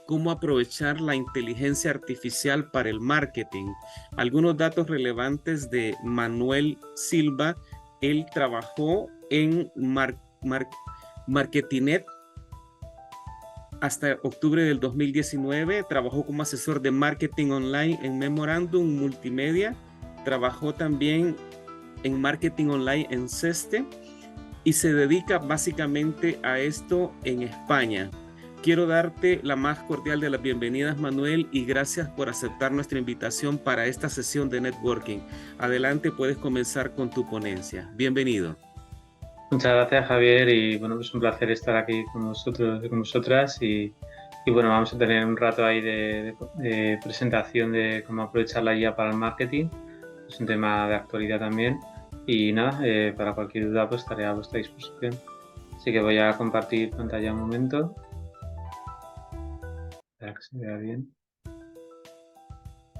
cómo aprovechar la inteligencia artificial para el marketing. Algunos datos relevantes de Manuel Silva: él trabajó en Marketinet hasta octubre del 2019, trabajó como asesor de marketing online en Memorandum Multimedia, trabajó también en marketing online en Ceste y se dedica básicamente a esto en España. Quiero darte la más cordial de las bienvenidas, Manuel, y gracias por aceptar nuestra invitación para esta sesión de networking. Adelante, puedes comenzar con tu ponencia. Bienvenido. Muchas gracias, Javier, y bueno, pues un placer estar aquí con vosotros y con vosotras y bueno, vamos a tener un rato ahí de presentación de cómo aprovechar la IA para el marketing. Es un tema de actualidad también y nada, para cualquier duda pues estaré a vuestra disposición. Así que voy a compartir pantalla un momento para que se vea bien.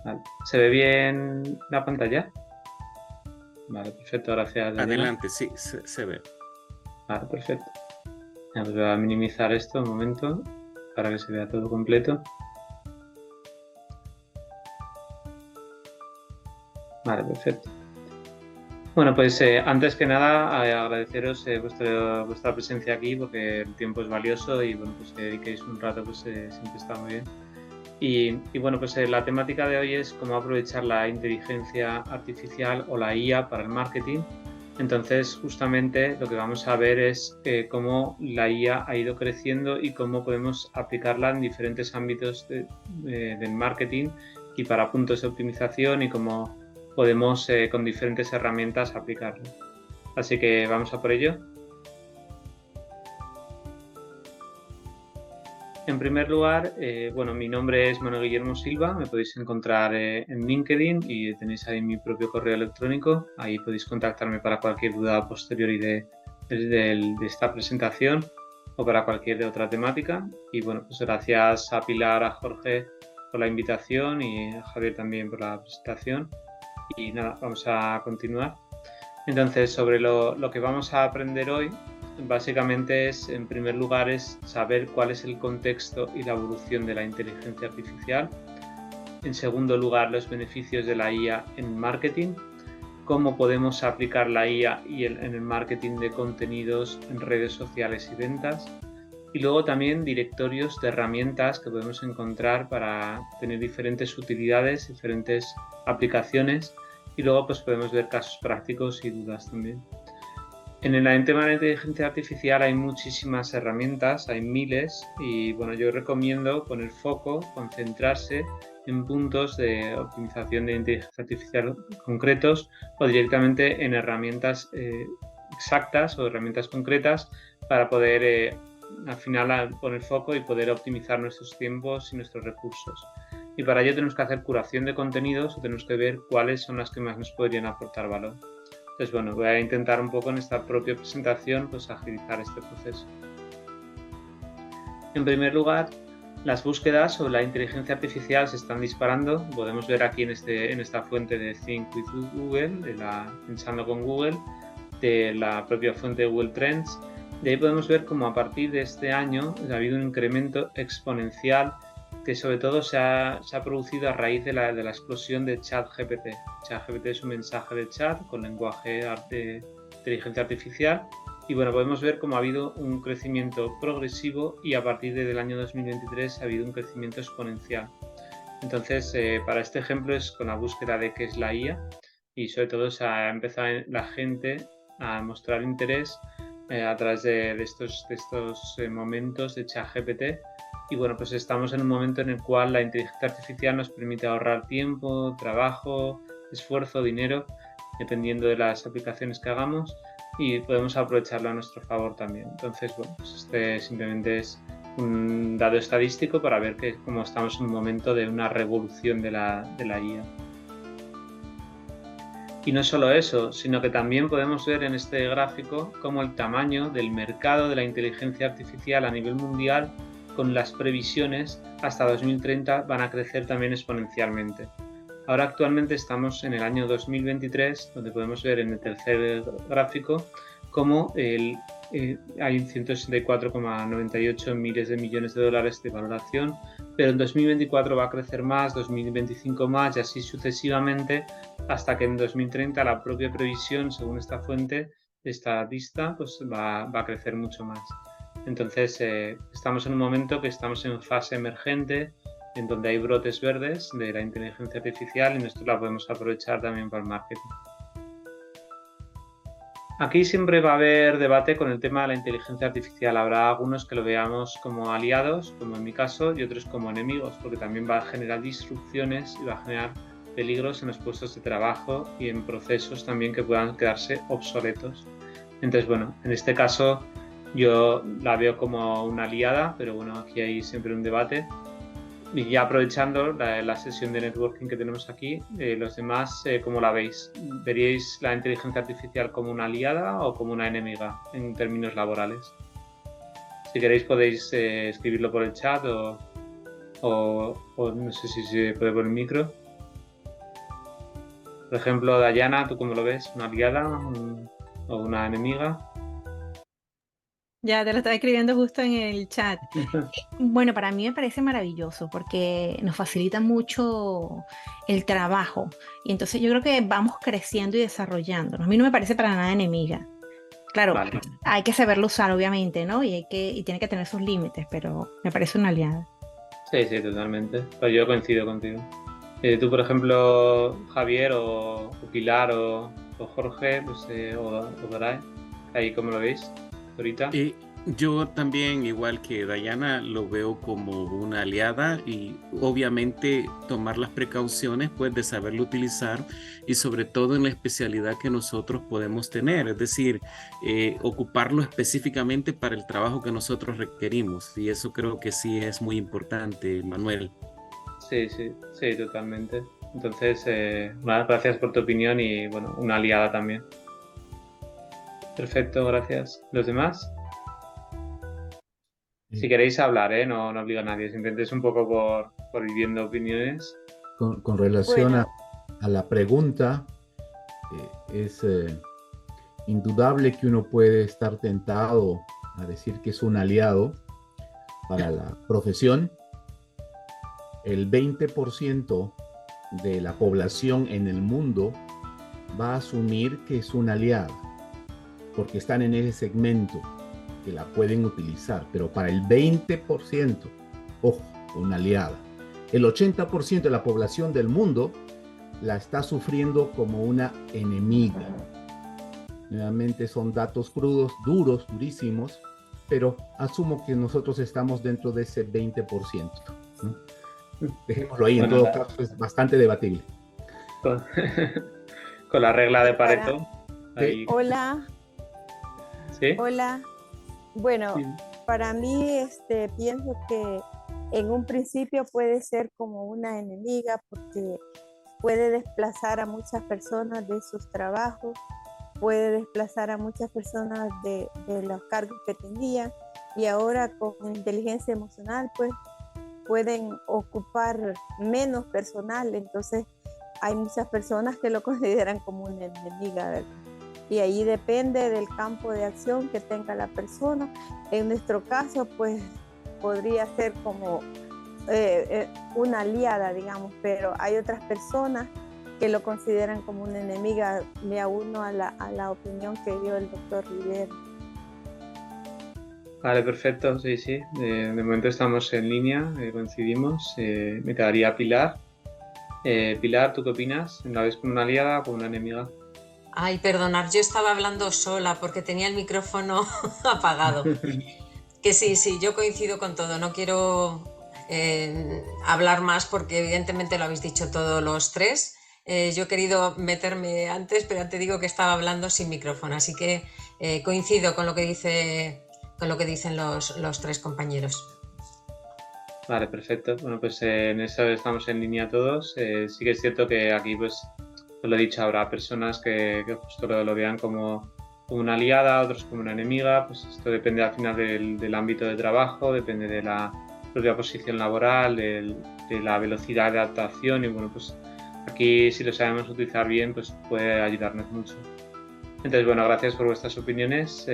Vale. ¿Se ve bien la pantalla? Vale, perfecto, gracias, Dayana. Adelante, sí, se ve. Vale, perfecto. Ya, pues voy a minimizar esto un momento para que se vea todo completo. Vale, perfecto. Bueno, pues antes que nada agradeceros vuestra presencia aquí porque el tiempo es valioso y bueno, pues que dediquéis un rato pues siempre está muy bien. Y bueno, pues la temática de hoy es cómo aprovechar la inteligencia artificial o la IA para el marketing. Entonces, justamente lo que vamos a ver es cómo la IA ha ido creciendo y cómo podemos aplicarla en diferentes ámbitos del marketing y para puntos de optimización y cómo podemos con diferentes herramientas aplicarlo. Así que vamos a por ello. En primer lugar, bueno, mi nombre es Manuel Guillermo Silva, me podéis encontrar en LinkedIn y tenéis ahí mi propio correo electrónico, ahí podéis contactarme para cualquier duda posterior de esta presentación o para cualquier otra temática. Y bueno, pues gracias a Pilar, a Jorge por la invitación y a Javier también por la presentación. Y nada, vamos a continuar. Entonces, sobre lo que vamos a aprender hoy, básicamente es, en primer lugar, es saber cuál es el contexto y la evolución de la inteligencia artificial. En segundo lugar, los beneficios de la IA en marketing, cómo podemos aplicar la IA en el marketing de contenidos en redes sociales y ventas. Y luego también directorios de herramientas que podemos encontrar para tener diferentes utilidades, diferentes aplicaciones. Y luego pues podemos ver casos prácticos y dudas también. En el tema de la inteligencia artificial hay muchísimas herramientas, hay miles y bueno, yo recomiendo poner foco, concentrarse en puntos de optimización de inteligencia artificial concretos o directamente en herramientas exactas o herramientas concretas para poder al final poner foco y poder optimizar nuestros tiempos y nuestros recursos. Y para ello tenemos que hacer curación de contenidos o tenemos que ver cuáles son las que más nos podrían aportar valor. Entonces, bueno, voy a intentar un poco en esta propia presentación pues agilizar este proceso. En primer lugar, las búsquedas sobre la inteligencia artificial se están disparando. Podemos ver aquí en esta fuente de Think with Google, Pensando con Google, de la propia fuente de Google Trends. De ahí podemos ver cómo a partir de este año ha habido un incremento exponencial que sobre todo se ha producido a raíz de la explosión de ChatGPT. ChatGPT es un mensaje de chat con lenguaje de inteligencia artificial y bueno, podemos ver cómo ha habido un crecimiento progresivo y a partir del año 2023 ha habido un crecimiento exponencial. Entonces, para este ejemplo es con la búsqueda de qué es la IA y sobre todo se ha empezado la gente a mostrar interés a través de estos momentos de ChatGPT. Y bueno, pues estamos en un momento en el cual la inteligencia artificial nos permite ahorrar tiempo, trabajo, esfuerzo, dinero, dependiendo de las aplicaciones que hagamos y podemos aprovecharlo a nuestro favor también. Entonces, bueno, pues este simplemente es un dado estadístico para ver que como estamos en un momento de una revolución de la IA. Y no solo eso, sino que también podemos ver en este gráfico cómo el tamaño del mercado de la inteligencia artificial a nivel mundial con las previsiones hasta 2030 van a crecer también exponencialmente. Ahora actualmente estamos en el año 2023, donde podemos ver en el tercer gráfico cómo hay 164,98 miles de millones de dólares de valoración, pero en 2024 va a crecer más, 2025 más y así sucesivamente hasta que en 2030 la propia previsión, según esta fuente, esta lista, pues va a crecer mucho más. Entonces, estamos en un momento que estamos en fase emergente, en donde hay brotes verdes de la inteligencia artificial y nosotros la podemos aprovechar también para el marketing. Aquí siempre va a haber debate con el tema de la inteligencia artificial. Habrá algunos que lo veamos como aliados, como en mi caso, y otros como enemigos, porque también va a generar disrupciones y va a generar peligros en los puestos de trabajo y en procesos también que puedan quedarse obsoletos. Entonces, bueno, en este caso yo la veo como una aliada, pero bueno, aquí hay siempre un debate. Y ya aprovechando la sesión de networking que tenemos aquí, los demás, ¿cómo la veis? ¿Veríais la inteligencia artificial como una aliada o como una enemiga en términos laborales? Si queréis podéis escribirlo por el chat o no sé si se puede por el micro. Por ejemplo, Dayana, ¿tú cómo lo ves? ¿Una aliada o una enemiga? Ya te lo estaba escribiendo justo en el chat. Bueno, para mí me parece maravilloso porque nos facilita mucho el trabajo y entonces yo creo que vamos creciendo y desarrollándonos. A mí no me parece para nada enemiga. Claro, Vale. hay que saberlo usar obviamente, ¿no? Y tiene que tener sus límites, pero me parece una aliada. Sí, totalmente. Pues yo coincido contigo. Tú, por ejemplo, Javier o Pilar o Jorge, pues, o Doray, ahí cómo lo veis ahorita. Yo también, igual que Dayana, lo veo como una aliada y obviamente tomar las precauciones pues de saberlo utilizar y sobre todo en la especialidad que nosotros podemos tener, es decir, ocuparlo específicamente para el trabajo que nosotros requerimos y eso creo que sí es muy importante, Manuel. Sí, totalmente. Entonces, nada, gracias por tu opinión y bueno, una aliada también. Perfecto, gracias. ¿Los demás? Si queréis hablar, no obliga a nadie, simplemente es un poco por ir viendo opiniones. Con relación Bueno. a la pregunta, es indudable que uno puede estar tentado a decir que es un aliado para la profesión. El 20% de la población en el mundo va a asumir que es una aliada, porque están en ese segmento que la pueden utilizar, pero para el 20%, ojo, una aliada. El 80% de la población del mundo la está sufriendo como una enemiga. Nuevamente son datos crudos, duros, durísimos, pero asumo que nosotros estamos dentro de ese 20%. ¿No? Dejémoslo ahí, en todo caso es bastante debatible. Con la regla de Pareto. Ahí. Hola. ¿Sí? Hola. Bueno, Sí. para mí pienso que en un principio puede ser como una enemiga porque puede desplazar a muchas personas de sus trabajos, puede desplazar a muchas personas de los cargos que tenían y ahora con inteligencia emocional pues pueden ocupar menos personal, entonces hay muchas personas que lo consideran como una enemiga, ¿verdad? Y ahí depende del campo de acción que tenga la persona. En nuestro caso, pues podría ser como una aliada, digamos, pero hay otras personas que lo consideran como una enemiga. Me auno a la opinión que dio el doctor Rivera. Vale, perfecto, sí. De momento estamos en línea, coincidimos. Me quedaría Pilar. Pilar, ¿tú qué opinas? ¿La ves como una aliada o como una enemiga? Ay, perdonar, yo estaba hablando sola porque tenía el micrófono apagado. Que sí, yo coincido con todo. No quiero hablar más porque evidentemente lo habéis dicho todos los tres. Yo he querido meterme antes, pero te digo que estaba hablando sin micrófono, así que coincido con lo que dicen los tres compañeros. Vale, perfecto. Bueno, pues en eso estamos en línea todos. Sí que es cierto que aquí, pues lo he dicho, habrá personas que justo lo vean como una aliada, otros como una enemiga. Pues esto depende al final del ámbito de trabajo, depende de la propia posición laboral, de la velocidad de adaptación y bueno, pues aquí si lo sabemos utilizar bien, pues puede ayudarnos mucho. Entonces, bueno, gracias por vuestras opiniones.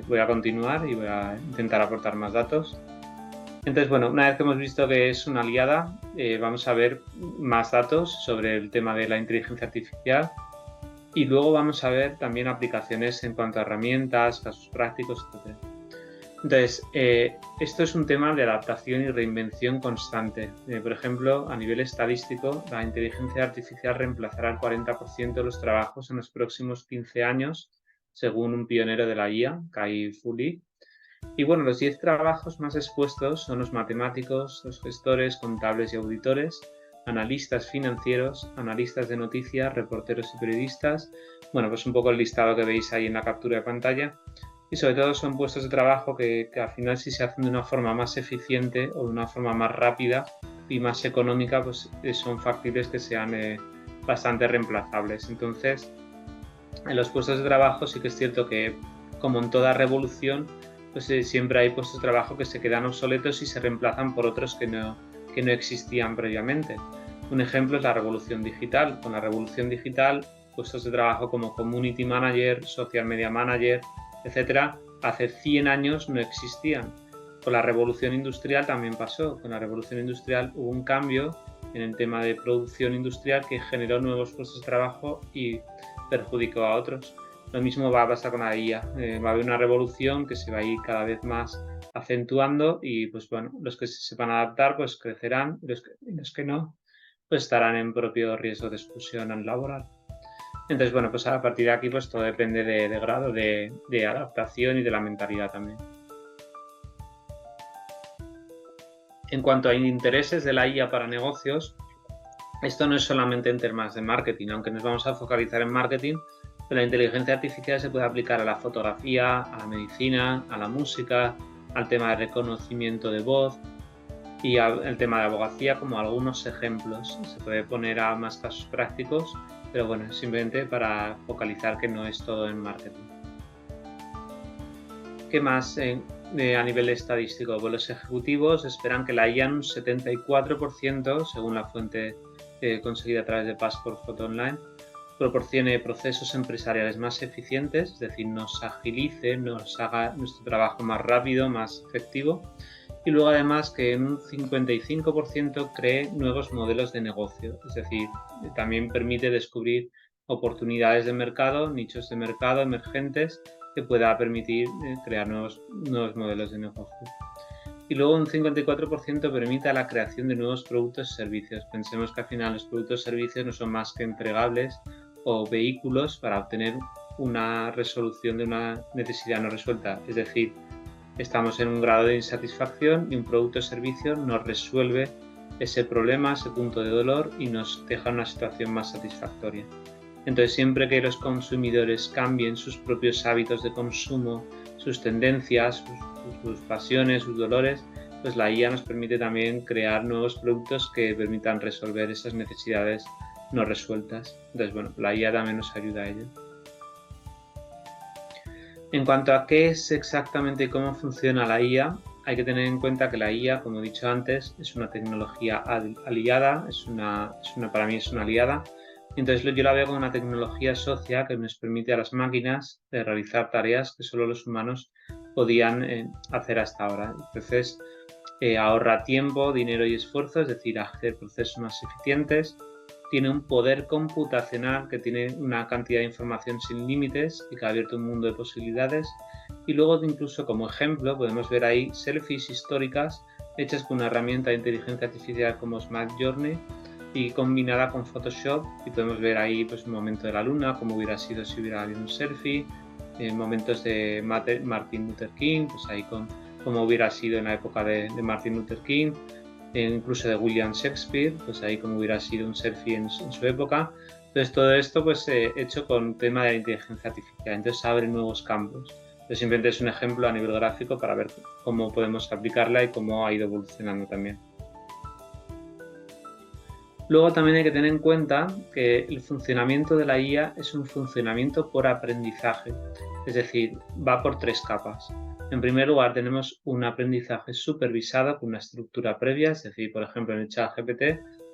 Voy a continuar y voy a intentar aportar más datos. Entonces, bueno, una vez que hemos visto que es una aliada, vamos a ver más datos sobre el tema de la inteligencia artificial y luego vamos a ver también aplicaciones en cuanto a herramientas, casos prácticos, etc. Entonces, esto es un tema de adaptación y reinvención constante. Por ejemplo, a nivel estadístico, la inteligencia artificial reemplazará el 40% de los trabajos en los próximos 15 años, según un pionero de la IA, Kai-Fu Lee. Y bueno, los 10 trabajos más expuestos son los matemáticos, los gestores, contables y auditores, analistas financieros, analistas de noticias, reporteros y periodistas. Bueno, pues un poco el listado que veis ahí en la captura de pantalla. Y sobre todo son puestos de trabajo que al final, si se hacen de una forma más eficiente o de una forma más rápida y más económica, pues son factibles que sean bastante reemplazables. Entonces, en los puestos de trabajo sí que es cierto que, como en toda revolución, pues siempre hay puestos de trabajo que se quedan obsoletos y se reemplazan por otros que no existían previamente. Un ejemplo es la revolución digital. Con la revolución digital, puestos de trabajo como Community Manager, Social Media Manager, etcétera, hace 100 años no existían. Con la revolución industrial también pasó. Con la revolución industrial hubo un cambio en el tema de producción industrial que generó nuevos puestos de trabajo y perjudicó a otros. Lo mismo va a pasar con la IA. Va a haber una revolución que se va a ir cada vez más acentuando y pues bueno, los que se sepan adaptar pues crecerán y los que no pues estarán en propio riesgo de exclusión laboral. Entonces, bueno, pues a partir de aquí pues todo depende de grado de adaptación y de la mentalidad también. En cuanto a intereses de la IA para negocios, esto no es solamente en temas de marketing, aunque nos vamos a focalizar en marketing, pero la inteligencia artificial se puede aplicar a la fotografía, a la medicina, a la música, al tema de reconocimiento de voz y al tema de abogacía como algunos ejemplos. Se puede poner a más casos prácticos, pero bueno, simplemente para focalizar que no es todo en marketing. ¿Qué más a nivel estadístico? Pues los ejecutivos esperan que la IA en un 74%, según la fuente conseguida a través de Passport Photo Online, proporcione procesos empresariales más eficientes, es decir, nos agilice, nos haga nuestro trabajo más rápido, más efectivo, y luego además que en un 55% cree nuevos modelos de negocio, es decir, también permite descubrir oportunidades de mercado, nichos de mercado emergentes que pueda permitir crear nuevos modelos de negocio. Y luego un 54% permite la creación de nuevos productos y servicios. Pensemos que al final los productos y servicios no son más que entregables o vehículos para obtener una resolución de una necesidad no resuelta. Es decir, estamos en un grado de insatisfacción y un producto o servicio nos resuelve ese problema, ese punto de dolor y nos deja en una situación más satisfactoria. Entonces, siempre que los consumidores cambien sus propios hábitos de consumo, sus tendencias, sus pasiones, sus dolores, pues la IA nos permite también crear nuevos productos que permitan resolver esas necesidades no resueltas. Entonces, bueno, la IA también nos ayuda a ello. En cuanto a qué es exactamente y cómo funciona la IA, hay que tener en cuenta que la IA, como he dicho antes, es una tecnología aliada, para mí es una aliada. Entonces yo la veo como una tecnología socia que nos permite a las máquinas realizar tareas que solo los humanos podían hacer hasta ahora. Entonces ahorra tiempo, dinero y esfuerzo, es decir, hacer procesos más eficientes. Tiene un poder computacional que tiene una cantidad de información sin límites y que ha abierto un mundo de posibilidades. Y luego, incluso como ejemplo, podemos ver ahí selfies históricas hechas con una herramienta de inteligencia artificial como Smart Journey y combinada con Photoshop, y podemos ver ahí pues un momento de la luna, como hubiera sido si hubiera habido un selfie, momentos de Martin Luther King, pues ahí como hubiera sido en la época de Martin Luther King, incluso de William Shakespeare, pues ahí como hubiera sido un selfie en su época. Entonces todo esto pues hecho con tema de la inteligencia artificial, entonces abre nuevos campos. Entonces simplemente es un ejemplo a nivel gráfico para ver cómo podemos aplicarla y cómo ha ido evolucionando también. Luego también hay que tener en cuenta que el funcionamiento de la IA es un funcionamiento por aprendizaje, es decir, va por 3 capas. En primer lugar, tenemos un aprendizaje supervisado con una estructura previa, es decir, por ejemplo, en el ChatGPT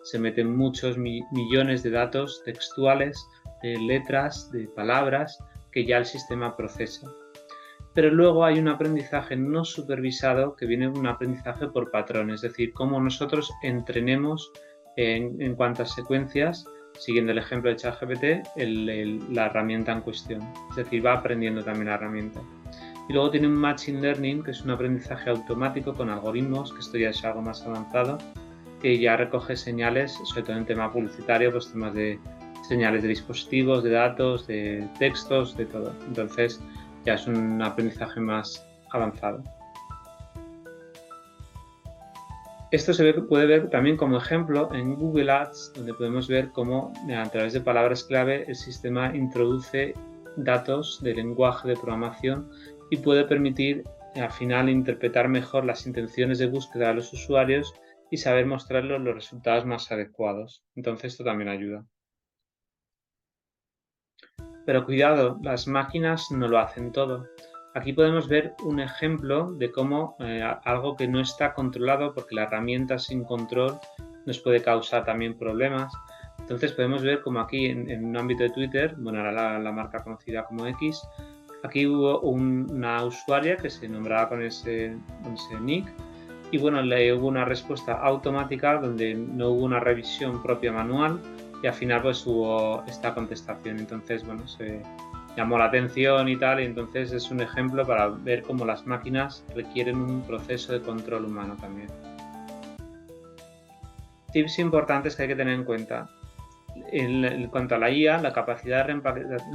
se meten muchos millones de datos textuales, de letras, de palabras, que ya el sistema procesa. Pero luego hay un aprendizaje no supervisado que viene de un aprendizaje por patrón, es decir, cómo nosotros entrenemos en cuantas secuencias, siguiendo el ejemplo de ChatGPT, la herramienta en cuestión. Es decir, va aprendiendo también la herramienta. Y luego tiene un Machine Learning, que es un aprendizaje automático con algoritmos, que esto ya es algo más avanzado, que ya recoge señales, sobre todo en tema publicitario, pues temas de señales de dispositivos, de datos, de textos, de todo. Entonces ya es un aprendizaje más avanzado. Esto se puede ver también como ejemplo en Google Ads, donde podemos ver cómo a través de palabras clave el sistema introduce datos de lenguaje de programación y puede permitir al final interpretar mejor las intenciones de búsqueda de los usuarios y saber mostrarles los resultados más adecuados. Entonces esto también ayuda. Pero cuidado, las máquinas no lo hacen todo. Aquí podemos ver un ejemplo de cómo algo que no está controlado, porque la herramienta sin control nos puede causar también problemas. Entonces podemos ver como aquí en un ámbito de Twitter, bueno, ahora la marca conocida como X, aquí hubo una usuaria que se nombraba con ese nick y bueno, le hubo una respuesta automática donde no hubo una revisión propia manual y al final pues hubo esta contestación. Entonces, bueno, se llamó la atención y tal, y entonces es un ejemplo para ver cómo las máquinas requieren un proceso de control humano también. Tips importantes que hay que tener en cuenta. En cuanto a la IA, la capacidad de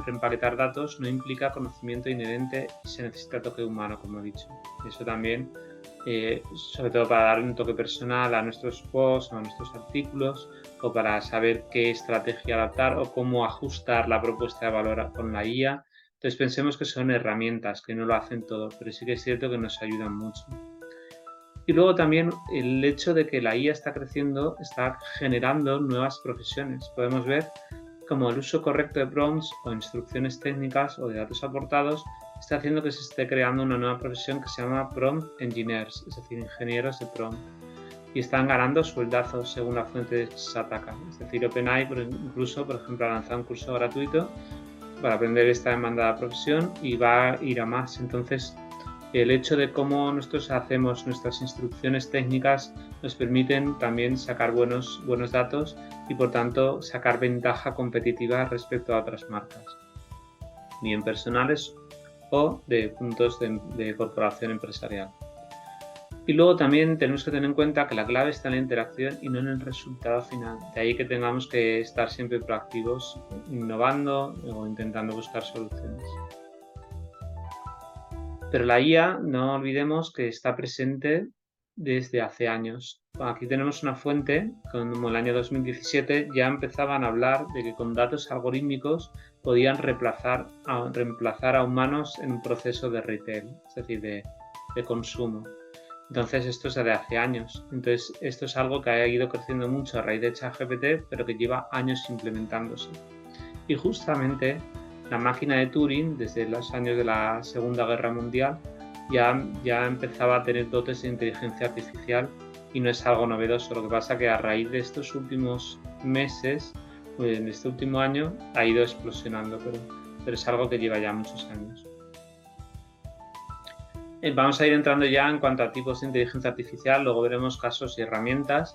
reempaquetar datos no implica conocimiento inherente y se necesita toque humano, como he dicho. Eso también, sobre todo para dar un toque personal a nuestros posts o a nuestros artículos, o para saber qué estrategia adaptar o cómo ajustar la propuesta de valor con la IA. Entonces pensemos que son herramientas que no lo hacen todo, pero sí que es cierto que nos ayudan mucho. Y luego también el hecho de que la IA está creciendo, está generando nuevas profesiones. Podemos ver cómo el uso correcto de prompts o instrucciones técnicas o de datos aportados está haciendo que se esté creando una nueva profesión que se llama Prompt Engineers, es decir, ingenieros de prompt. Y están ganando sueldazos según la fuente de Sataka. Es decir, OpenAI incluso, por ejemplo, ha lanzado un curso gratuito para aprender esta demandada profesión y va a ir a más. Entonces, el hecho de cómo nosotros hacemos nuestras instrucciones técnicas nos permiten también sacar buenos datos y por tanto sacar ventaja competitiva respecto a otras marcas, bien personales o de puntos de corporación empresarial. Y luego también tenemos que tener en cuenta que la clave está en la interacción y no en el resultado final. De ahí que tengamos que estar siempre proactivos, innovando o intentando buscar soluciones. Pero la IA, no olvidemos que está presente desde hace años. Aquí tenemos una fuente, como el año 2017 ya empezaban a hablar de que con datos algorítmicos podían reemplazar a humanos en un proceso de retail, es decir, de consumo. Entonces esto es de hace años. Entonces esto es algo que ha ido creciendo mucho a raíz de ChatGPT, pero que lleva años implementándose. Y justamente la máquina de Turing, desde los años de la Segunda Guerra Mundial, ya empezaba a tener dotes de inteligencia artificial y no es algo novedoso. Lo que pasa es que a raíz de estos últimos meses, en este último año, ha ido explosionando, pero es algo que lleva ya muchos años. Vamos a ir entrando ya en cuanto a tipos de inteligencia artificial, luego veremos casos y herramientas.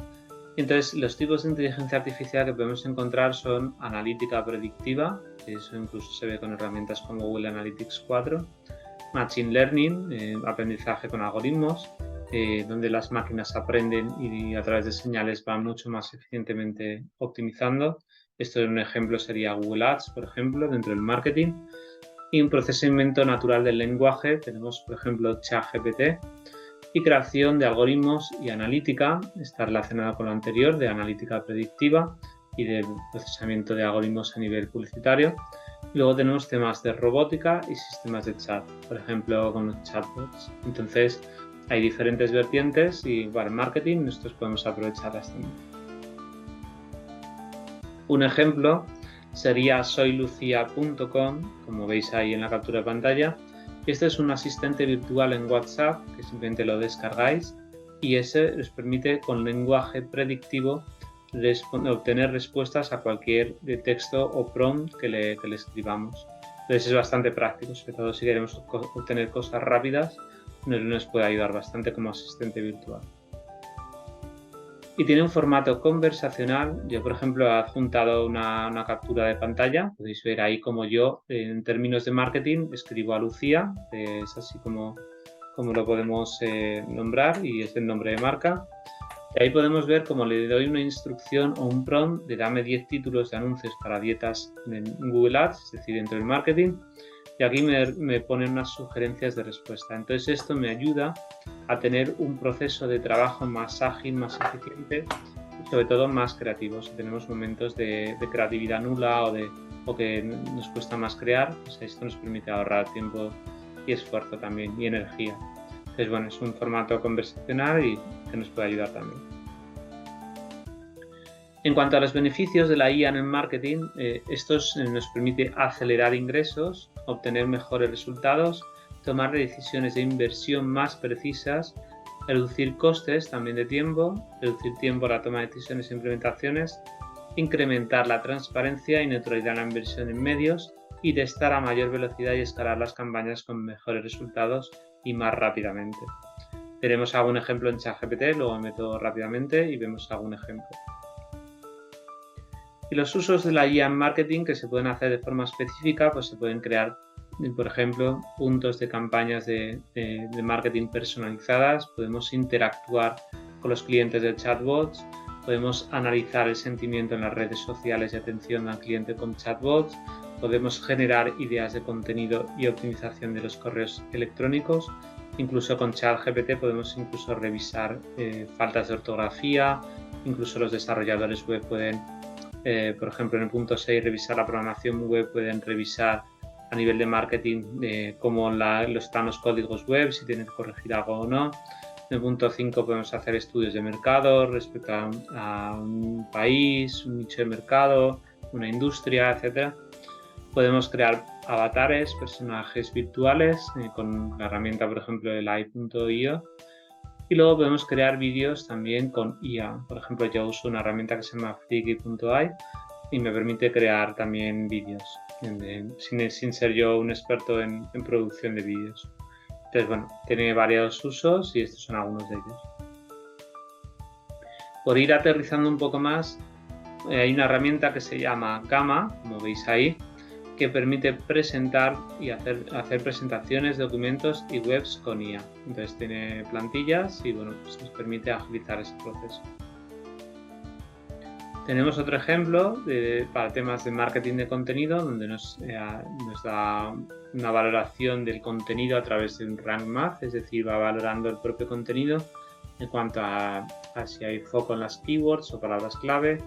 Entonces, los tipos de inteligencia artificial que podemos encontrar son analítica predictiva, que eso incluso se ve con herramientas como Google Analytics 4, Machine Learning, aprendizaje con algoritmos, donde las máquinas aprenden y a través de señales van mucho más eficientemente optimizando. Esto en un ejemplo sería Google Ads, por ejemplo, dentro del marketing. Y un procesamiento natural del lenguaje, tenemos por ejemplo ChatGPT, y creación de algoritmos y analítica, está relacionada con lo anterior, de analítica predictiva y de procesamiento de algoritmos a nivel publicitario. Luego tenemos temas de robótica y sistemas de chat, por ejemplo con los chatbots. Entonces hay diferentes vertientes y para el marketing nosotros podemos aprovecharlas también. Un ejemplo sería soylucia.com, como veis ahí en la captura de pantalla. Este es un asistente virtual en WhatsApp que simplemente lo descargáis y ese les permite con lenguaje predictivo obtener respuestas a cualquier texto o prompt que le escribamos. Entonces es bastante práctico, sobre todo si queremos obtener cosas rápidas, nos puede ayudar bastante como asistente virtual. Y tiene un formato conversacional. Yo, por ejemplo, he adjuntado una captura de pantalla. Podéis ver ahí como yo, en términos de marketing, escribo a Lucía. Es así como lo podemos nombrar, y es el nombre de marca. Y ahí podemos ver cómo le doy una instrucción o un prompt de dame 10 títulos de anuncios para dietas en Google Ads, es decir, dentro del marketing. Y aquí me ponen unas sugerencias de respuesta. Entonces esto me ayuda a tener un proceso de trabajo más ágil, más eficiente y sobre todo más creativo. Si tenemos momentos de creatividad nula o que nos cuesta más crear, pues esto nos permite ahorrar tiempo y esfuerzo también, y energía. Entonces, bueno, es un formato conversacional y que nos puede ayudar también. En cuanto a los beneficios de la IA en el marketing, estos nos permite acelerar ingresos, obtener mejores resultados, tomar decisiones de inversión más precisas, reducir costes también de tiempo, reducir tiempo a la toma de decisiones e implementaciones, incrementar la transparencia y neutralidad en la inversión en medios y testar a mayor velocidad y escalar las campañas con mejores resultados y más rápidamente. Tenemos algún ejemplo en ChatGPT, luego me meto rápidamente y vemos algún ejemplo. Y los usos de la IA en marketing que se pueden hacer de forma específica, pues se pueden crear, por ejemplo, puntos de campañas de marketing personalizadas, podemos interactuar con los clientes de chatbots, podemos analizar el sentimiento en las redes sociales y atención al cliente con chatbots, podemos generar ideas de contenido y optimización de los correos electrónicos, incluso con ChatGPT podemos incluso revisar faltas de ortografía, incluso los desarrolladores web pueden, por ejemplo, en el punto 6, revisar la programación web, pueden revisar a nivel de marketing cómo están los códigos web, si tienen que corregir algo o no. En el punto 5 podemos hacer estudios de mercado respecto a un país, un nicho de mercado, una industria, etc. Podemos crear avatares, personajes virtuales con la herramienta, por ejemplo, el AI.io. Y luego podemos crear vídeos también con IA. Por ejemplo, yo uso una herramienta que se llama Friki.ai y me permite crear también vídeos, sin ser yo un experto en producción de vídeos. Entonces, bueno, tiene varios usos y estos son algunos de ellos. Por ir aterrizando un poco más, hay una herramienta que se llama Gamma, como veis ahí, que permite presentar y hacer presentaciones, documentos y webs con IA. Entonces tiene plantillas y bueno, pues nos permite agilizar ese proceso. Tenemos otro ejemplo para temas de marketing de contenido, donde nos da una valoración del contenido a través de un rank math, es decir, va valorando el propio contenido en cuanto a si hay foco en las keywords o palabras clave,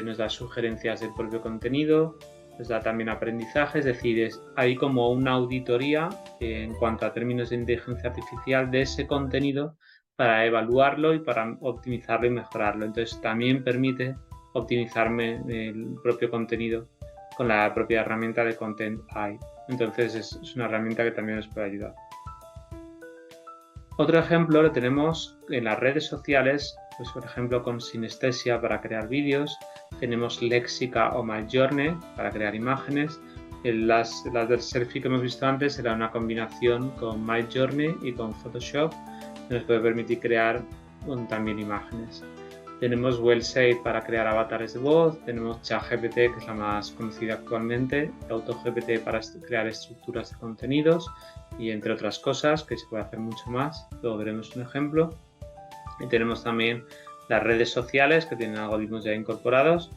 nos da sugerencias del propio contenido, nos da también aprendizaje, es decir, hay como una auditoría en cuanto a términos de inteligencia artificial de ese contenido para evaluarlo y para optimizarlo y mejorarlo. Entonces también permite optimizarme el propio contenido con la propia herramienta de Content AI. Entonces es una herramienta que también nos puede ayudar. Otro ejemplo lo tenemos en las redes sociales, pues por ejemplo con Synestesia para crear vídeos, tenemos Lexica o Midjourney para crear imágenes. Las del selfie que hemos visto antes era una combinación con Midjourney y con Photoshop, que nos puede permitir crear también imágenes. Tenemos Wellsafe para crear avatares de voz, tenemos ChatGPT, que es la más conocida actualmente, AutoGPT para crear estructuras de contenidos y entre otras cosas, que se puede hacer mucho más. Luego veremos un ejemplo. Y tenemos también las redes sociales, que tienen algoritmos ya incorporados.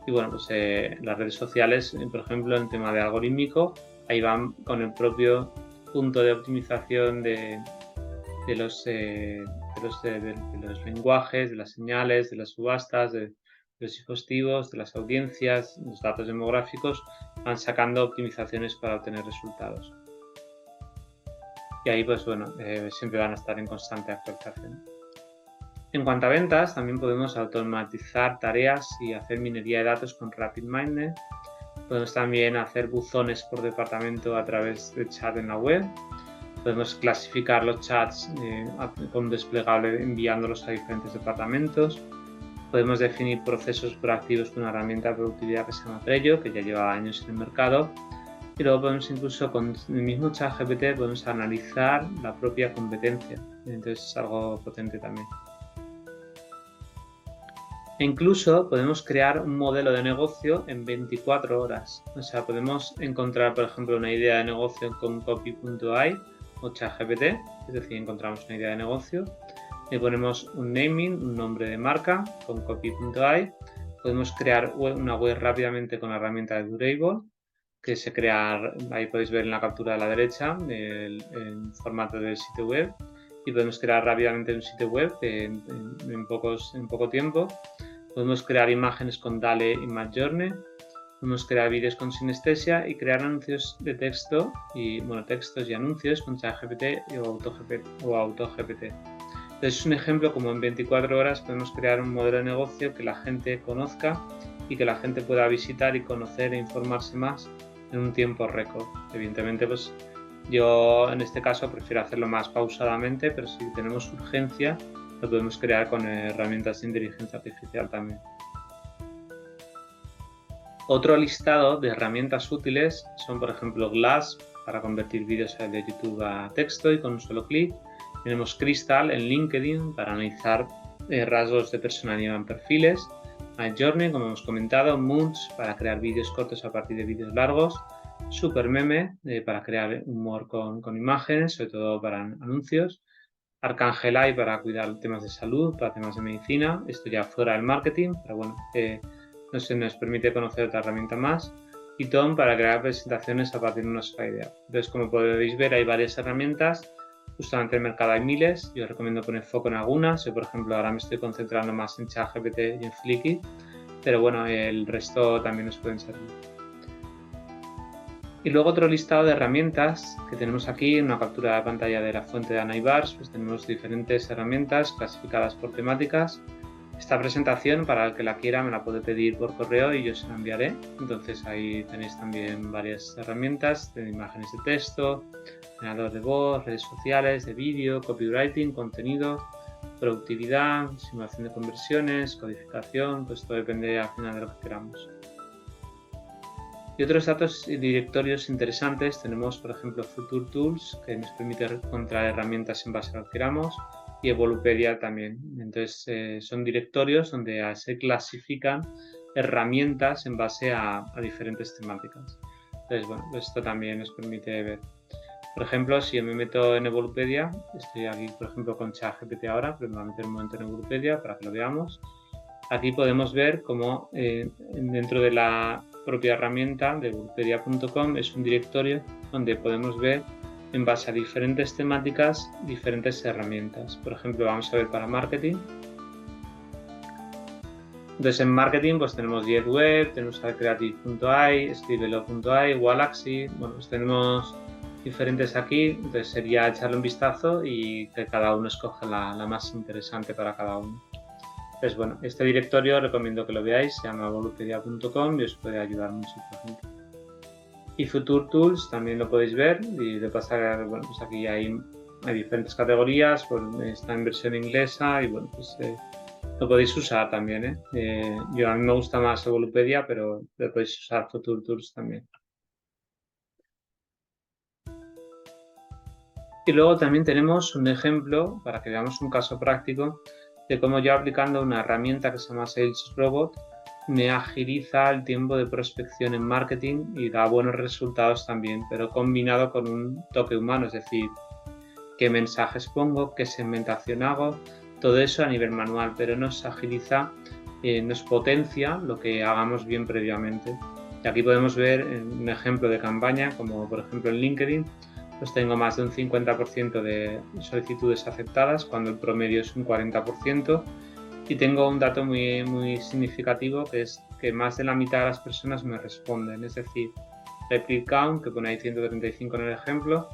Y bueno, pues las redes sociales, por ejemplo, en tema de algorítmico, ahí van con el propio punto de optimización de los lenguajes, de las señales, de las subastas, de los dispositivos, de las audiencias, los datos demográficos, van sacando optimizaciones para obtener resultados. Y ahí, pues bueno, siempre van a estar en constante actualización. En cuanto a ventas, también podemos automatizar tareas y hacer minería de datos con RapidMiner. Podemos también hacer buzones por departamento a través de chat en la web. Podemos clasificar los chats con desplegable enviándolos a diferentes departamentos. Podemos definir procesos proactivos con una herramienta de productividad que se llama Trello, que ya lleva años en el mercado. Y luego podemos incluso con el mismo ChatGPT podemos analizar la propia competencia. Entonces es algo potente también. E incluso podemos crear un modelo de negocio en 24 horas. O sea, podemos encontrar, por ejemplo, una idea de negocio con copy.ai o ChatGPT. Es decir, encontramos una idea de negocio, le ponemos un naming, un nombre de marca con copy.ai. Podemos crear una web rápidamente con la herramienta de Durable, que se crea, ahí podéis ver en la captura de la derecha, el formato del sitio web. Y podemos crear rápidamente un sitio web en poco tiempo. Podemos crear imágenes con DALL-E y Midjourney. Podemos crear vídeos con Synestesia y crear anuncios de texto y textos y anuncios con ChatGPT o AutoGPT. Entonces es un ejemplo como en 24 horas podemos crear un modelo de negocio que la gente conozca y que la gente pueda visitar y conocer e informarse más en un tiempo récord. Evidentemente, pues yo en este caso prefiero hacerlo más pausadamente, pero si tenemos urgencia lo podemos crear con herramientas de inteligencia artificial también. Otro listado de herramientas útiles son, por ejemplo, Glass para convertir vídeos de YouTube a texto y con un solo clic. Tenemos Crystal en LinkedIn para analizar rasgos de personalidad en perfiles. Midjourney, como hemos comentado. Moons para crear vídeos cortos a partir de vídeos largos. Supermeme para crear humor con imágenes, sobre todo para anuncios. Arcángel AI para cuidar temas de salud, para temas de medicina. Esto ya fuera del marketing, pero bueno, nos permite conocer otra herramienta más. Y Tom para crear presentaciones a partir de una sola idea. Entonces, como podéis ver, hay varias herramientas. Justamente en el mercado hay miles. Yo os recomiendo poner foco en algunas. Yo, por ejemplo, ahora me estoy concentrando más en ChatGPT y en Flickr. Pero bueno, el resto también nos pueden servir. Y luego otro listado de herramientas que tenemos aquí, una captura de pantalla de la fuente de Anaibars, pues tenemos diferentes herramientas clasificadas por temáticas. Esta presentación, para el que la quiera, me la puede pedir por correo y yo se la enviaré. Entonces ahí tenéis también varias herramientas de imágenes de texto, generador de voz, redes sociales, de vídeo, copywriting, contenido, productividad, simulación de conversiones, codificación, pues todo depende al final de lo que queramos. Y otros datos y directorios interesantes tenemos, por ejemplo, Future Tools, que nos permite encontrar herramientas en base a lo que queramos, y Evolupedia también. Entonces son directorios donde se clasifican herramientas en base a diferentes temáticas. Entonces, bueno, esto también nos permite ver. Por ejemplo, si yo me meto en Evolupedia, estoy aquí, por ejemplo, con ChatGPT ahora, pero me voy a meter un momento en Evolupedia para que lo veamos. Aquí podemos ver cómo dentro de la propia herramienta de evolupedia.com es un directorio donde podemos ver en base a diferentes temáticas diferentes herramientas. Por ejemplo, vamos a ver para marketing. Entonces en marketing pues tenemos JetWeb, tenemos creative.ai, Scribelo.ai, Wallaxy, bueno, pues tenemos diferentes aquí, entonces sería echarle un vistazo y que cada uno escoja la más interesante para cada uno. Pues bueno, este directorio recomiendo que lo veáis, se llama evolupedia.com y os puede ayudar mucho, por ejemplo. Y Future Tools también lo podéis ver y de pasar, bueno, pues aquí hay diferentes categorías, pues está en versión inglesa y bueno, pues lo podéis usar también, a mí me gusta más Evolupedia, pero lo podéis usar Future Tools también. Y luego también tenemos un ejemplo para que veamos un caso práctico de cómo yo aplicando una herramienta que se llama Sales Robot me agiliza el tiempo de prospección en marketing y da buenos resultados también, pero combinado con un toque humano, es decir, qué mensajes pongo, qué segmentación hago, todo eso a nivel manual, pero nos agiliza, nos potencia lo que hagamos bien previamente. Y aquí podemos ver un ejemplo de campaña, como por ejemplo en LinkedIn, pues tengo más de un 50% de solicitudes aceptadas cuando el promedio es un 40% y tengo un dato muy, muy significativo que es que más de la mitad de las personas me responden, es decir, el click count, que pone ahí 135 en el ejemplo,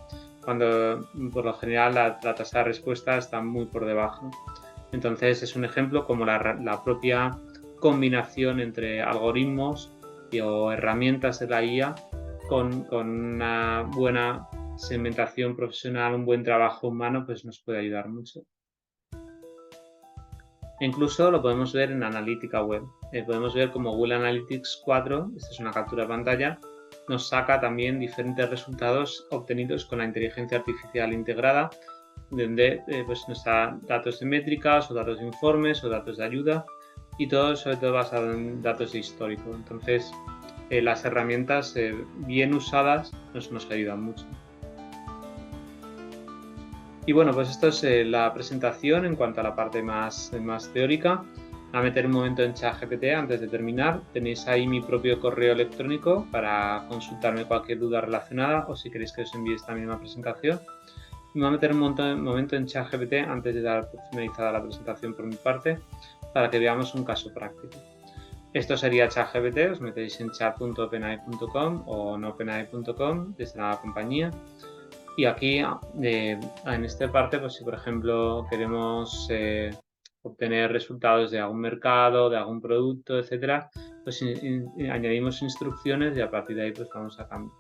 cuando por lo general la tasa de respuesta está muy por debajo. Entonces es un ejemplo como la propia combinación entre algoritmos o herramientas de la IA con una buena segmentación profesional, un buen trabajo humano, pues nos puede ayudar mucho. Incluso lo podemos ver en analítica web. Podemos ver como Google Analytics 4, esta es una captura de pantalla, nos saca también diferentes resultados obtenidos con la inteligencia artificial integrada, donde pues nos da datos de métricas o datos de informes o datos de ayuda, y todo sobre todo basado en datos de histórico. Entonces las herramientas bien usadas nos ayudan mucho. Y bueno, pues esto es la presentación en cuanto a la parte más teórica. A meter un momento en ChatGPT antes de terminar. Tenéis ahí mi propio correo electrónico para consultarme cualquier duda relacionada, o si queréis que os envíe esta misma presentación. Me voy a meter un momento en ChatGPT antes de dar por finalizada la presentación por mi parte, para que veamos un caso práctico. Esto sería ChatGPT. Os metéis en chat.openai.com o en openai.com desde la compañía. Y aquí, en esta parte, pues si por ejemplo queremos obtener resultados de algún mercado, de algún producto, etcétera, pues añadimos instrucciones y a partir de ahí pues vamos sacando.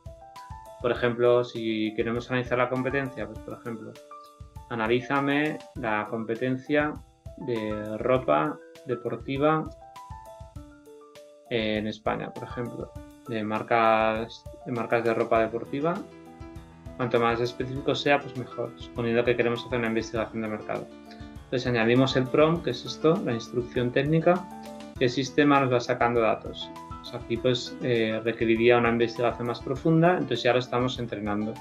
Por ejemplo, si queremos analizar la competencia, pues por ejemplo, analízame la competencia de ropa deportiva en España, por ejemplo, de marcas de ropa deportiva. Cuanto más específico sea, pues mejor, suponiendo que queremos hacer una investigación de mercado. Entonces añadimos el prompt, que es esto, la instrucción técnica, y el sistema nos va sacando datos. Pues aquí pues requeriría una investigación más profunda, entonces ya lo estamos entrenando.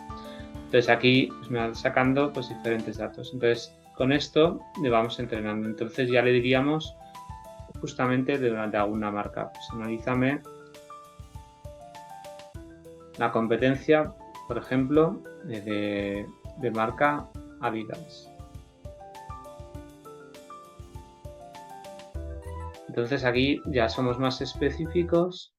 Entonces aquí pues, me va sacando pues diferentes datos. Entonces con esto le vamos entrenando. Entonces ya le diríamos justamente de alguna marca. Pues analízame la competencia, por ejemplo, de marca Adidas. Entonces aquí ya somos más específicos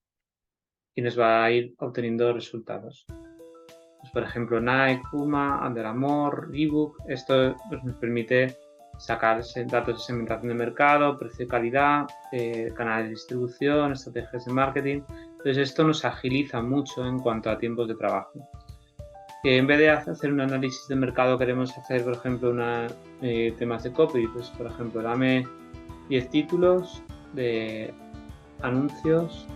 y nos va a ir obteniendo resultados. Pues, por ejemplo, Nike, Puma, Under Armour, Reebok. Esto pues, nos permite sacar datos de segmentación de mercado, precio y calidad, canales de distribución, estrategias de marketing. Entonces esto nos agiliza mucho en cuanto a tiempos de trabajo. En vez de hacer un análisis de mercado, queremos hacer, por ejemplo, temas de copy. Pues, por ejemplo, dame 10 títulos de anuncios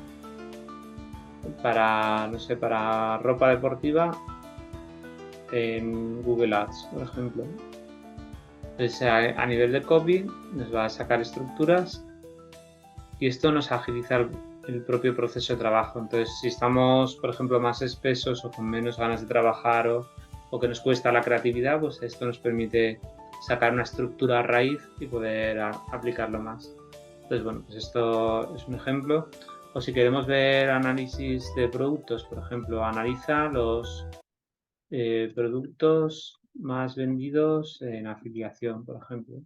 para, no sé, para ropa deportiva en Google Ads, por ejemplo. Entonces, a nivel de copy, nos va a sacar estructuras y esto nos agiliza el propio proceso de trabajo. Entonces, si estamos, por ejemplo, más espesos o con menos ganas de trabajar o que nos cuesta la creatividad, pues esto nos permite sacar una estructura a raíz y poder aplicarlo más. Entonces, bueno, pues esto es un ejemplo. O si queremos ver análisis de productos, por ejemplo, analiza los productos más vendidos en afiliación, por ejemplo.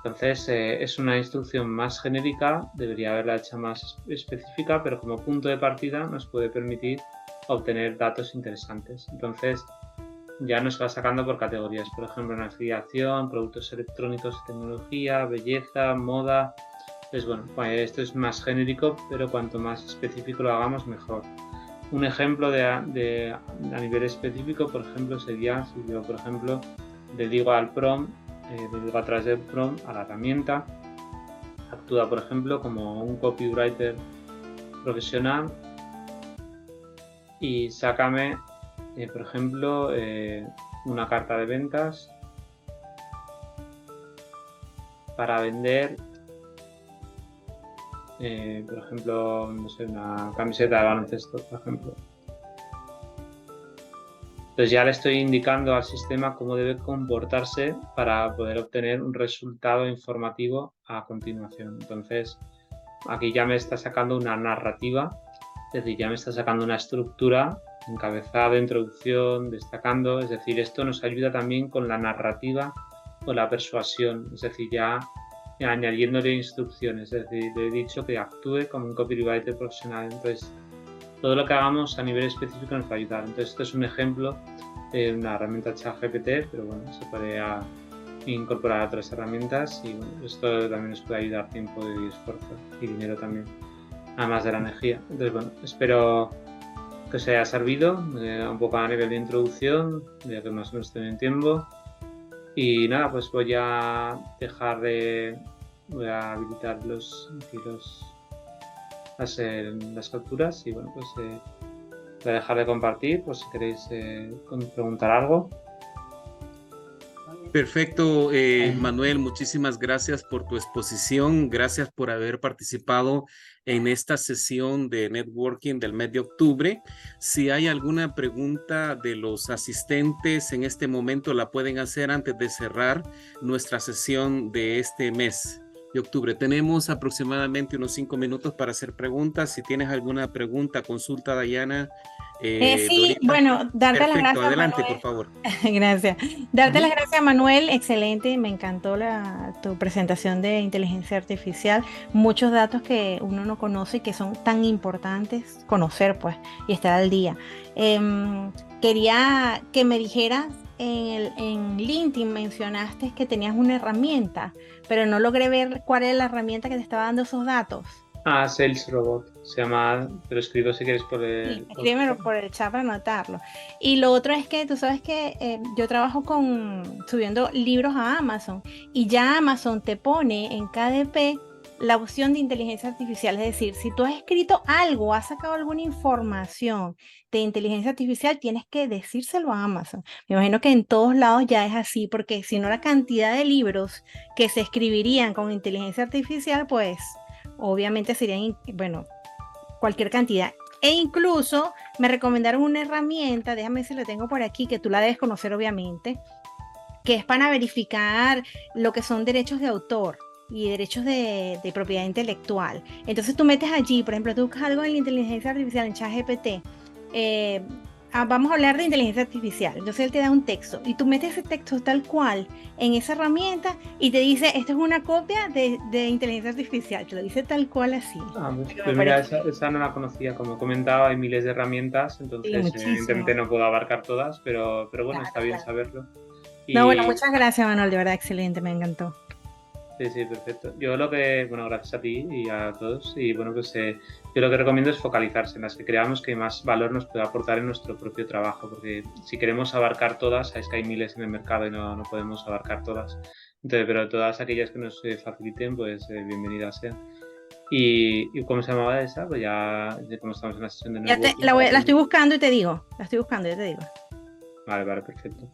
Entonces es una instrucción más genérica, debería haberla hecha más específica, pero como punto de partida nos puede permitir obtener datos interesantes. Entonces ya nos va sacando por categorías, por ejemplo en afiliación, productos electrónicos, tecnología, belleza, moda. Entonces bueno, pues esto es más genérico, pero cuanto más específico lo hagamos mejor. Un ejemplo a nivel específico, por ejemplo, sería si yo, por ejemplo, le digo al prompt, le digo a través del prompt a la herramienta, actúa, por ejemplo, como un copywriter profesional y sácame, por ejemplo, una carta de ventas para vender, por ejemplo, no sé, una camiseta de baloncesto, por ejemplo. Entonces ya le estoy indicando al sistema cómo debe comportarse para poder obtener un resultado informativo a continuación. Entonces aquí ya me está sacando una narrativa, es decir, ya me está sacando una estructura, encabezado, introducción, destacando. Es decir, esto nos ayuda también con la narrativa o la persuasión, es decir, ya añadiéndole instrucciones. Es decir, le he dicho que actúe como un copywriter profesional. Entonces todo lo que hagamos a nivel específico nos va a ayudar. Entonces esto es un ejemplo de una herramienta ChatGPT, pero bueno, se puede incorporar a otras herramientas y bueno, esto también nos puede ayudar tiempo y esfuerzo y dinero también, además de la energía. Entonces bueno, espero que os haya servido un poco a nivel de introducción, ya que más o menos estoy en tiempo. Y nada, pues voy a habilitar las capturas y bueno, pues voy a dejar de compartir por si queréis preguntar algo. Perfecto, Manuel, muchísimas gracias por tu exposición, gracias por haber participado en esta sesión de networking del mes de octubre. Si hay alguna pregunta de los asistentes en este momento, la pueden hacer antes de cerrar nuestra sesión de este mes de octubre. Tenemos aproximadamente unos 5 minutos para hacer preguntas. Si tienes alguna pregunta, consulta, Dayana. Sí, Dorita. bueno, darte las Perfecto, gracias, adelante, Manuel. por favor. Gracias. Darte las gracias, Manuel. Excelente, me encantó tu presentación de inteligencia artificial. Muchos datos que uno no conoce y que son tan importantes conocer, pues, y estar al día. Quería que me dijeras, en LinkedIn mencionaste que tenías una herramienta, pero no logré ver cuál es la herramienta que te estaba dando esos datos. Sales Robot, se llama, te lo escribo si quieres por el... Sí, escríbemelo por el chat para anotarlo. Y lo otro es que tú sabes que yo trabajo subiendo libros a Amazon y ya Amazon te pone en KDP la opción de inteligencia artificial. Es decir, si tú has escrito algo, has sacado alguna información de inteligencia artificial, tienes que decírselo a Amazon. Me imagino que en todos lados ya es así, porque si no la cantidad de libros que se escribirían con inteligencia artificial, pues obviamente serían, bueno, cualquier cantidad. E incluso me recomendaron una herramienta, déjame ver si la tengo por aquí, que tú la debes conocer obviamente, que es para verificar lo que son derechos de autor y derechos de propiedad intelectual. Entonces tú metes allí, por ejemplo, tú buscas algo en la inteligencia artificial, en ChatGPT, vamos a hablar de inteligencia artificial. Entonces él te da un texto y tú metes ese texto tal cual en esa herramienta y te dice, esto es una copia de inteligencia artificial, te lo dice tal cual así. Pues mira, esa no la conocía. Como comentaba, hay miles de herramientas, entonces Sí, evidentemente no puedo abarcar todas, pero bueno, claro, está bien claro. saberlo. No, bueno, muchas gracias, Manuel, de verdad, excelente, me encantó. Sí, perfecto. Yo bueno, gracias a ti y a todos. Y bueno, pues yo lo que recomiendo es focalizarse en las que creamos que más valor nos puede aportar en nuestro propio trabajo, porque si queremos abarcar todas, sabes que hay miles en el mercado y no podemos abarcar todas. Entonces, pero todas aquellas que nos faciliten, pues bienvenidas sean. ¿Y cómo se llamaba esa? Pues ya como estamos en la sesión de networking. La estoy buscando y te digo. Vale, perfecto.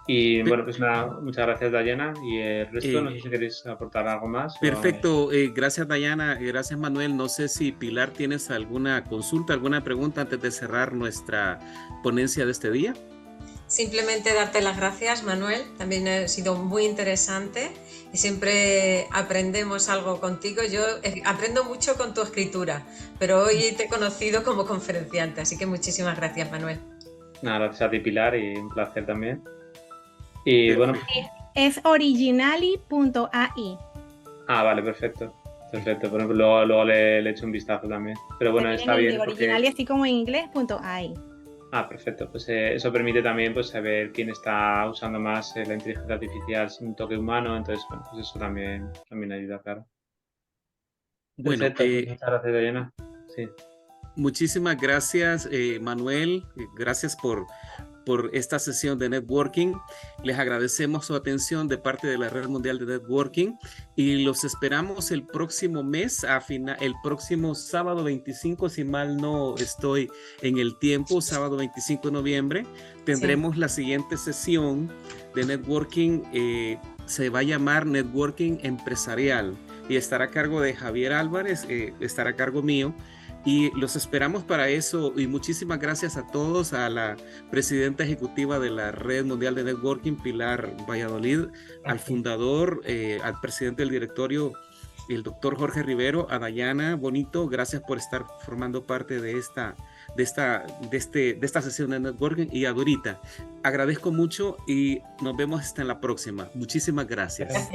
Y bueno, pues nada, muchas gracias, Dayana. Y el resto, no sé si queréis aportar algo más. Perfecto, gracias, Dayana, gracias, Manuel. No sé si Pilar tienes alguna consulta, alguna pregunta antes de cerrar nuestra ponencia de este día. Simplemente darte las gracias, Manuel. También ha sido muy interesante y siempre aprendemos algo contigo. Yo aprendo mucho con tu escritura, pero hoy te he conocido como conferenciante, así que muchísimas gracias, Manuel. Nada, gracias a ti, Pilar, y un placer también. Y bueno, es originali.ai. Vale, perfecto. Por ejemplo, luego le echo un vistazo también. Pero bueno, está bien. Originali, así como en inglés.ai. Perfecto. Pues eso permite también pues saber quién está usando más la inteligencia artificial sin un toque humano. Entonces, bueno, pues eso también ayuda, claro. Bueno, perfecto. Pues muchas gracias, Dayana. Sí. Muchísimas gracias, Manuel. Gracias por esta sesión de networking. Les agradecemos su atención de parte de la Red Mundial de Networking y los esperamos el próximo mes, el próximo sábado 25, si mal no estoy en el tiempo, sábado 25 de noviembre, tendremos la siguiente sesión de networking, se va a llamar Networking Empresarial y estará a cargo de Javier Álvarez, estará a cargo mío. Y los esperamos para eso. Y muchísimas gracias a todos, a la presidenta ejecutiva de la Red Mundial de Networking, Pilar Valladolid, al fundador, al presidente del directorio, el doctor Jorge Rivero, a Dayana Bonito, gracias por estar formando parte de esta sesión de networking, y a Dorita. Agradezco mucho y nos vemos hasta en la próxima. Muchísimas gracias.